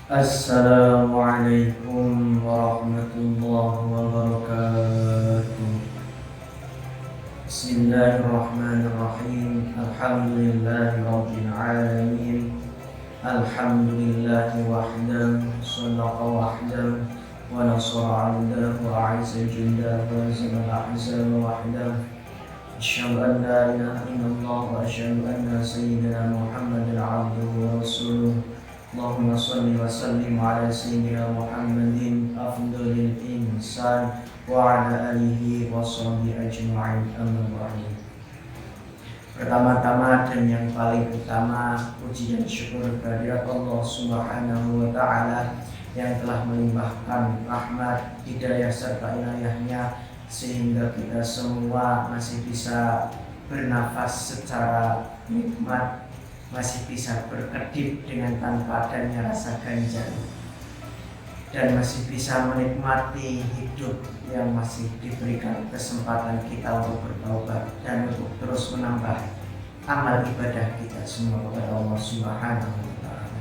Assalamualaikum warahmatullahi wabarakatuh. Bismillahirrahmanirrahim. Alhamdulillahi rabbil alamin. Alhamdulillahi wahdahu, sadaqa wahdahu, wa nasara 'abdahu, wa 'azza jundahu, wa hazama al-ahzaba wahdahu. Asyhadu an la ilaha illallah wa asyhadu anna sayyidina Muhammadan 'abduhu wa rasuluh. Allahumma salli wa sallim ala sayyidina Muhammadin afdalil insan wa ala alihi wa sahbihi ajma'in, amma ba'du. Pertama-tama dan yang paling utama, puji dan syukur kehadirat Allah Subhanahu wa ta'ala yang telah melimpahkan rahmat, hidayah serta inayahnya sehingga kita semua masih bisa bernafas secara nikmat, masih bisa berkedip dengan tanpa adanya rasa ganjal, dan masih bisa menikmati hidup yang masih diberikan kesempatan kita untuk bertaubat dan untuk terus menambah amal ibadah kita semua kepada Allah Subhanahu wa ta'ala.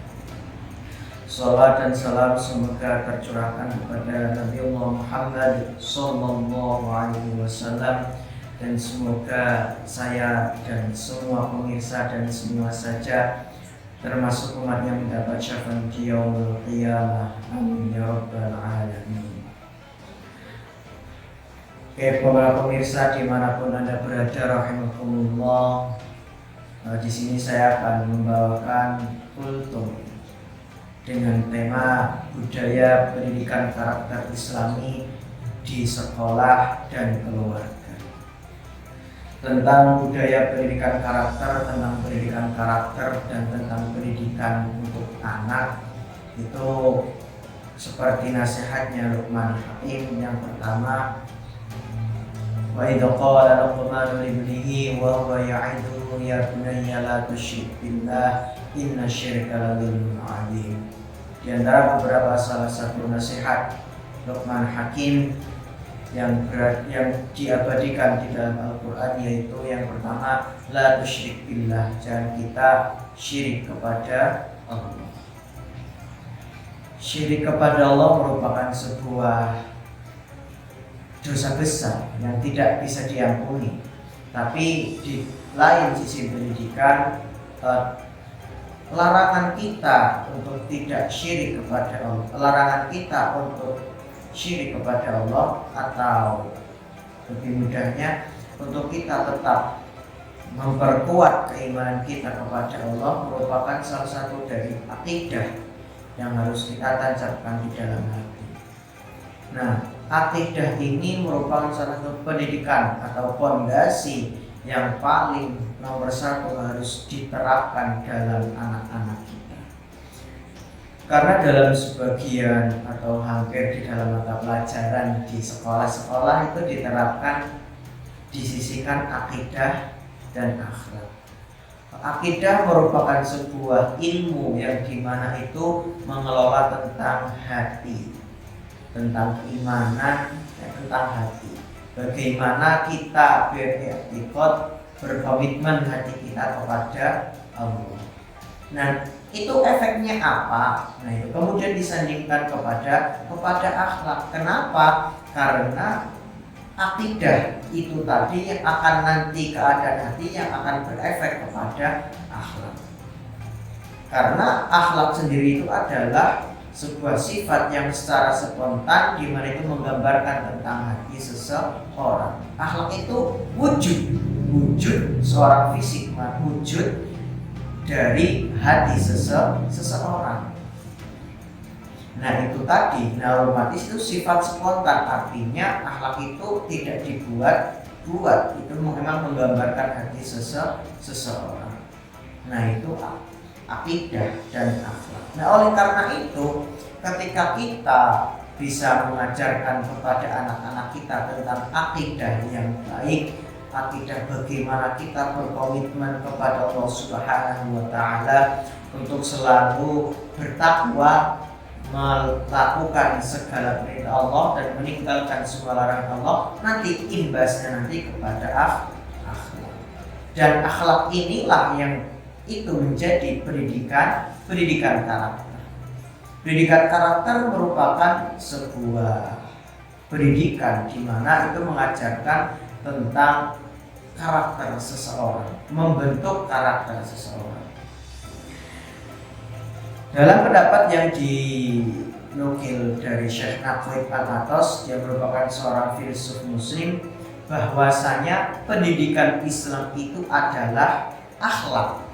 Shalawat dan salam semoga tercurahkan kepada Nabi Allah Muhammad sallallahu alaihi wasallam, dan semoga saya dan semua pemirsa dan semua saja termasuk umat yang mendapat syafaat di yaumul qiyamah. Amin ya rabbal alamin. Oke, para pemirsa dimanapun Anda berada, rahimakumullah. Di sini saya akan membawakan kultum dengan tema budaya pendidikan karakter Islami di sekolah dan keluarga. Tentang budaya pendidikan karakter, tentang pendidikan karakter, dan tentang pendidikan untuk anak, itu seperti nasihatnya Luqman Hakim yang pertama, wa idza qala Luqman li ibnihi wa huwa ya'iduhu ya bunayya la tusyrik billah inna syirka la dzulmun 'adzim. Di antara beberapa salah satu nasihat Luqman Hakim yang diabadikan di dalam Al-Quran, yaitu yang pertama, la tusyrik billah, jangan kita syirik kepada Allah. Syirik kepada Allah merupakan sebuah dosa besar yang tidak bisa diampuni. Tapi di lain sisi pendidikan, larangan kita untuk tidak syirik kepada Allah, larangan kita untuk syirik kepada Allah, atau lebih mudahnya untuk kita tetap memperkuat keimanan kita kepada Allah, merupakan salah satu dari akidah yang harus kita tancapkan di dalam hati. Nah, akidah ini merupakan salah satu pendidikan atau fondasi yang paling nomor satu harus diterapkan dalam anak-anak kita. Karena dalam sebagian atau hampir di dalam mata pelajaran di sekolah-sekolah itu diterapkan, disisihkan akidah dan akhlak. Akidah merupakan sebuah ilmu yang dimana itu mengelola tentang hati, tentang keimanan, dan tentang hati. Bagaimana kita beriktikad, berkomitmen hati kita kepada Allah. Nah, itu efeknya apa? Nah, itu kemudian disandingkan kepada akhlak. Kenapa? Karena akidah itu tadi yang akan nanti keadaan hati yang akan berefek kepada akhlak. Karena akhlak sendiri itu adalah sebuah sifat yang secara spontan di mana itu menggambarkan tentang hati seseorang. Akhlak itu wujud seorang fisik, wujud dari hati seseorang. Nah, itu tadi, otomatis itu sifat spontan, artinya akhlak itu tidak dibuat-buat, itu memang menggambarkan hati seseorang. Nah, itu akidah dan akhlak. Nah, oleh karena itu, ketika kita bisa mengajarkan kepada anak-anak kita tentang akidah yang baik, akidah bagaimana kita berkomitmen kepada Allah Subhanahu wa ta'ala untuk selalu bertakwa, melakukan segala perintah Allah dan meninggalkan semua larangan Allah, nanti imbasnya nanti kepada akhlak. Dan akhlak inilah yang itu menjadi pendidikan karakter. Pendidikan karakter merupakan sebuah pendidikan di mana itu mengajarkan tentang karakter seseorang, membentuk karakter seseorang. Dalam pendapat yang dinukil dari Syekh Naqib Al-Atas, yang merupakan seorang filsuf muslim, bahwasanya pendidikan Islam itu adalah akhlak.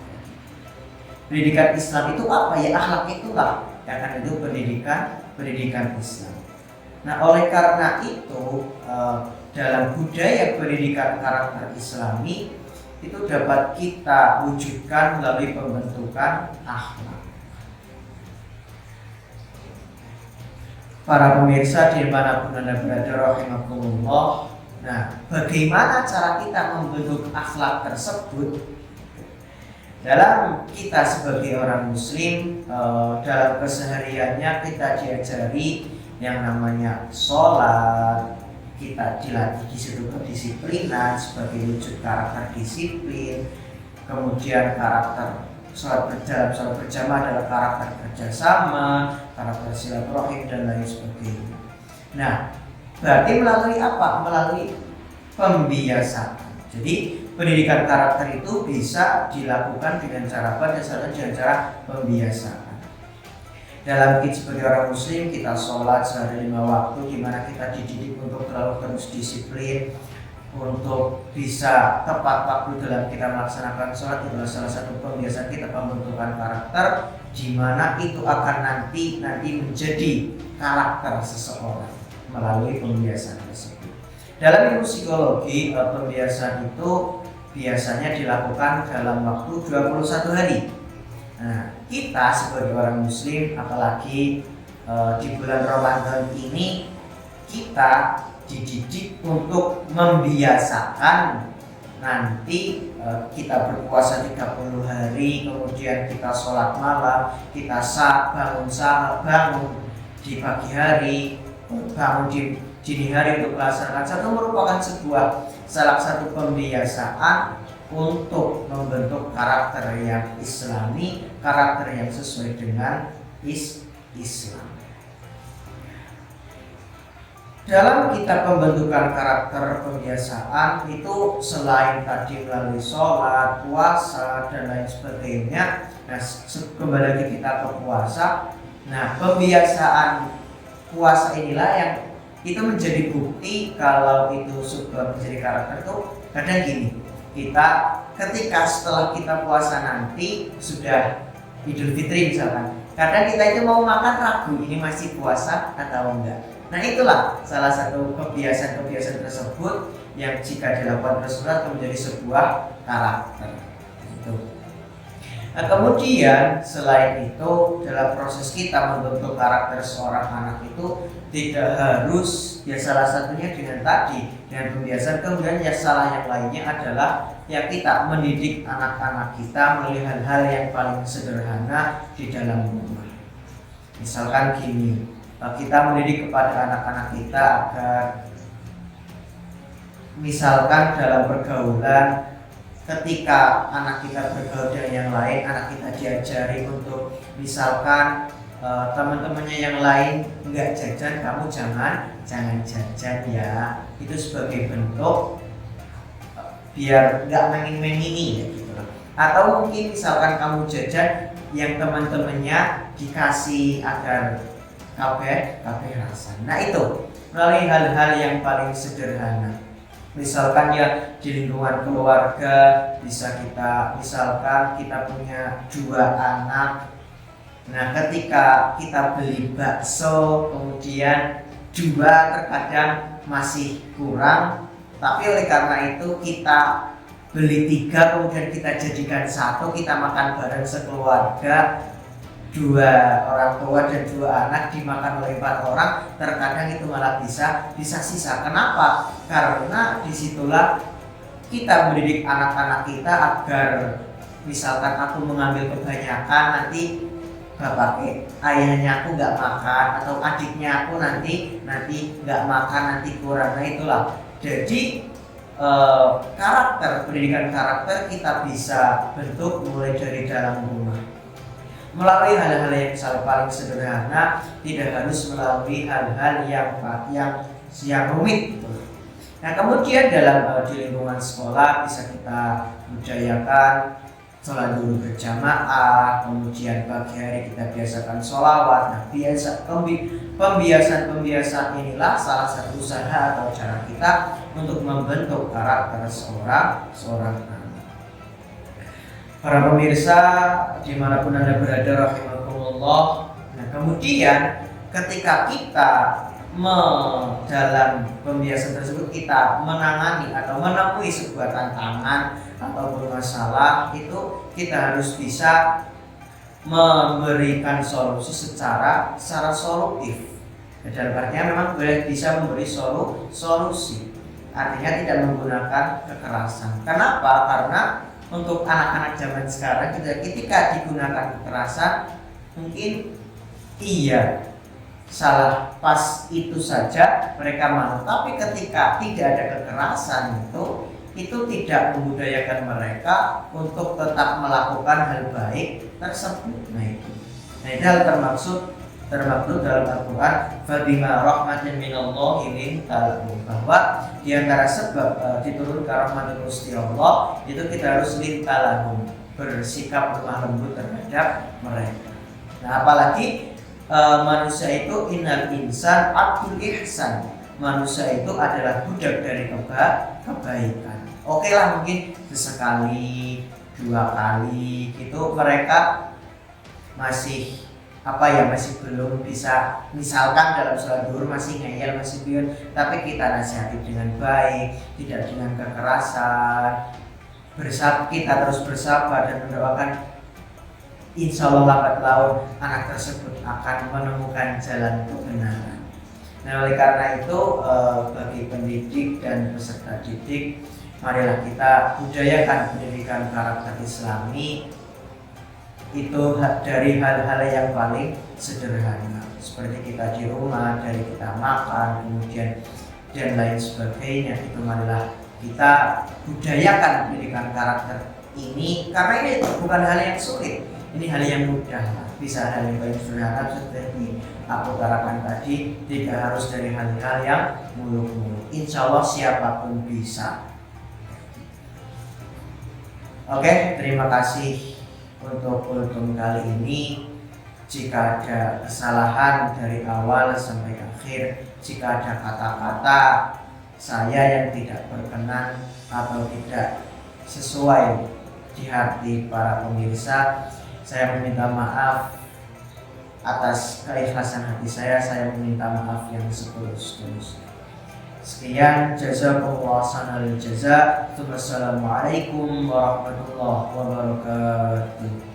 Pendidikan Islam itu apa ya? Akhlak itulah yang akan itu pendidikan Islam. Nah, oleh karena itu dalam budaya pendidikan karakter Islami itu dapat kita wujudkan melalui pembentukan akhlak. Para pemirsa dimanapun Anda berada rahimakumullah. Nah, bagaimana cara kita membentuk akhlak tersebut? Dalam kita sebagai orang muslim, dalam kesehariannya kita diajari yang namanya sholat, kita dilatih di situ kedisiplinan sebagai wujud karakter disiplin. Kemudian karakter sholat berjamaah adalah karakter kerjasama, karakter silaturahim dan lain sebagainya. Nah, berarti melalui apa? Melalui pembiasaan. Jadi pendidikan karakter itu bisa dilakukan dengan cara apa? Dengan cara pembiasaan. Dalam kita sebagai orang muslim, kita sholat sehari 5 waktu, di mana kita dididik untuk terlalu terus disiplin, untuk bisa tepat waktu dalam kita melaksanakan sholat. Itulah salah satu pembiasaan kita, pembentukan karakter, di mana itu akan nanti menjadi karakter seseorang melalui pembiasaan tersebut. Dalam ilmu psikologi, pembiasaan itu biasanya dilakukan dalam waktu 21 hari. Nah, kita sebagai orang muslim, apalagi di bulan Ramadan ini, kita dididik untuk membiasakan nanti kita berpuasa 30 hari, kemudian kita sholat malam, kita bangun di pagi hari, bangun di dini hari untuk melaksanakan satu, merupakan salah satu pembiasaan untuk membentuk karakter yang Islami, karakter yang sesuai dengan Islam. Dalam kita pembentukan karakter pembiasaan itu, selain tadi melalui sholat, puasa dan lain sebagainya. Nah, kembali lagi kita ke puasa. Nah, pembiasaan puasa inilah yang itu menjadi bukti kalau itu sudah menjadi karakter. Itu kadang gini, kita ketika setelah kita puasa nanti sudah Idul Fitri misalkan, kadang kita itu mau makan ragu ini masih puasa atau enggak. Nah, itulah salah satu kebiasaan tersebut yang jika dilakukan terus menjadi sebuah karakter. Nah, kemudian selain itu, dalam proses kita membentuk karakter seorang anak itu tidak harus ya salah satunya dengan pembiasaan. Kemudian ya salah yang lainnya adalah ya kita mendidik anak-anak kita melalui hal-hal yang paling sederhana di dalam rumah. Misalkan gini, kita mendidik kepada anak-anak kita agar misalkan dalam pergaulan, ketika anak kita bergaul dengan yang lain, anak kita diajari untuk misalkan teman-temannya yang lain enggak jajan, kamu jangan jajan ya. Itu sebagai bentuk biar enggak main-main ya gitu. Atau mungkin misalkan kamu jajan, yang teman-temannya dikasih agar kabeh rasa. Nah, itu melalui hal-hal yang paling sederhana. Misalkan ya di lingkungan keluarga, bisa misalkan kita punya 2 anak. Nah, ketika kita beli bakso, kemudian 2 terkadang masih kurang, tapi oleh karena itu kita beli 3, kemudian kita jadikan 1, kita makan bareng sekeluarga. 2 orang tua dan 2 anak dimakan oleh 4 orang, terkadang itu malah bisa sisa. Kenapa? Karena disitulah kita mendidik anak-anak kita agar misalkan aku mengambil kebanyakan, nanti ayahnya aku nggak makan, atau adiknya aku nanti nggak makan, nanti kurang. Nah, itulah. Jadi pendidikan karakter kita bisa bentuk mulai dari dalam rumah. melalui hal-hal yang paling sederhana, tidak harus melalui hal-hal yang rumit gitu. Nah kemudian dalam di lingkungan sekolah bisa kita budayakan sholat dulu berjamaah, kemudian pagi hari kita biasakan sholawat. Nah pembiasaan inilah salah satu usaha atau cara kita untuk membentuk karakter seorang anak. Para pemirsa dimanapun Anda berada rahimakumullah. Nah kemudian ketika kita dalam pembiasaan tersebut kita menangani atau menemui sebuah tantangan atau masalah, itu kita harus bisa memberikan solusi secara solutif. Dalam artinya memang boleh bisa memberi solusi, artinya tidak menggunakan kekerasan. Kenapa? Karena untuk anak-anak zaman sekarang ketika digunakan kekerasan mungkin iya salah pas itu saja mereka mau, tapi ketika tidak ada kekerasan itu tidak membudayakan mereka untuk tetap melakukan hal baik tersebut. Nah itu hal termaksud dalam Al-Quran, fabima rahmatin minallahi lintalahum, bahwa diantara sebab diturunkan rahmat Gusti Allah itu kita harus lintalahum, bersikap lemah lembut terhadap mereka. Nah apalagi manusia itu innal insan abdul ihsan, manusia itu adalah budak dari kebaikan. Oke lah mungkin sesekali 2 kali gitu mereka masih belum bisa, misalkan dalam sholat duhur masih ngeyel, masih biun, tapi kita nasihati dengan baik, tidak dengan kekerasan, kita terus bersabar dan mendoakan insya Allah lambat laun anak tersebut akan menemukan jalan kebenaran. Nah oleh karena itu bagi pendidik dan peserta didik, marilah kita budayakan pendidikan karakter Islami itu dari hal-hal yang paling sederhana, seperti kita di rumah, dari kita makan, kemudian dan lain sebagainya. Itu marilah kita budayakan pendidikan karakter ini, karena ini bukan hal yang sulit. Ini hal yang mudah, bisa hal yang paling sederhana seperti aku katakan tadi, tidak harus dari hal-hal yang muluk-muluk. Insya Allah siapapun bisa. Oke, terima kasih untuk kultum kali ini. Jika ada kesalahan dari awal sampai akhir, jika ada kata-kata saya yang tidak berkenan atau tidak sesuai di hati para pemirsa, saya meminta maaf atas keikhlasan hati saya meminta maaf yang setulus-tulusnya. Sekian, jazakumullah sanal jaza. Wassalamualaikum warahmatullahi wabarakatuh.